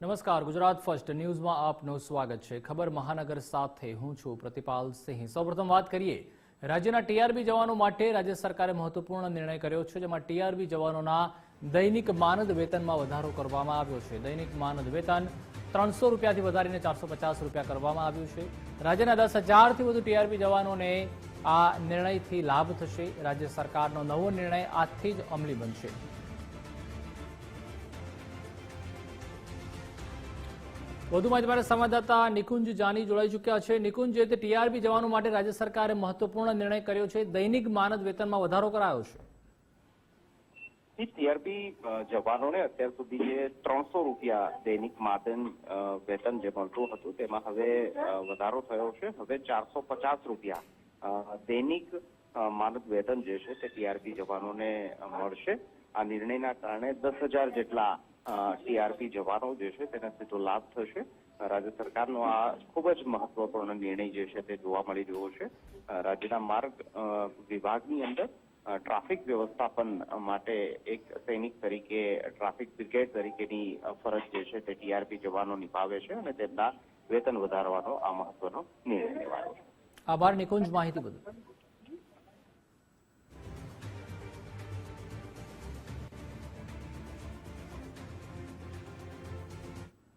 નમસ્કાર, ગુજરાત ફર્સ્ટ ન્યૂઝમાં આપનું સ્વાગત છે। ખબર મહાનગર સાથે હું છું પ્રતિપાલ સિંહ। સૌપ્રથમ વાત કરીએ રાજ્યના ટીઆરબી જવાનો માટે રાજ્ય સરકારે મહત્વપૂર્ણ નિર્ણય કર્યો છે, જેમાં ટીઆરબી જવાનોના દૈનિક માનદ વેતનમાં વધારો કરવામાં આવ્યો છે। દૈનિક માનદ વેતન 300 રૂપિયાથી વધારીને 450 રૂપિયા કરવામાં આવ્યું છે। રાજ્યના 10,000થી વધુ ટીઆરબી જવાનોને આ નિર્ણયથી લાભ થશે। રાજ્ય સરકારનો નવો નિર્ણય આજથી જ અમલી બનશે। વધુ માહિતી માટે સંવાદદાતા નિકુંજ જાની જોડાઈ ચૂક્યા છે। નિકુંજ, જે ટીઆરબી જવાનો માટે રાજ્ય સરકારે મહત્વપૂર્ણ નિર્ણય કર્યો છે, દૈનિક માનદ વેતનમાં વધારો કરાયો છે। ટીઆરબી જવાનોને અત્યાર સુધી જે 300 રૂપિયા દૈનિક માનદ વેતન જે મળતું હતું તેમાં હવે વધારો થયો છે। હવે 450 રૂપિયા દૈનિક માનદ વેતન જે છે તે ટીઆરબી જવાનોને મળશે। આ નિર્ણયના કારણે 10,000 જેટલા ટીઆરબી જવાનો જે છે તેને સીધો લાભ થશે। રાજ્ય સરકારનો આ ખૂબ જ મહત્વપૂર્ણ નિર્ણય જે છે તે જોવા મળી રહ્યો છે। રાજ્યના માર્ગ વિભાગની અંદર ટ્રાફિક વ્યવસ્થાપન માટે એક સૈનિક તરીકે ટ્રાફિક બ્રિગેડ તરીકેની ફરજ જે છે તે ટીઆરબી જવાનો નિભાવે છે અને તેમના વેતન વધારવાનો આ મહત્વનો નિર્ણય લેવાયો છે। આભાર નિકુંજ, માહિતી બદલ।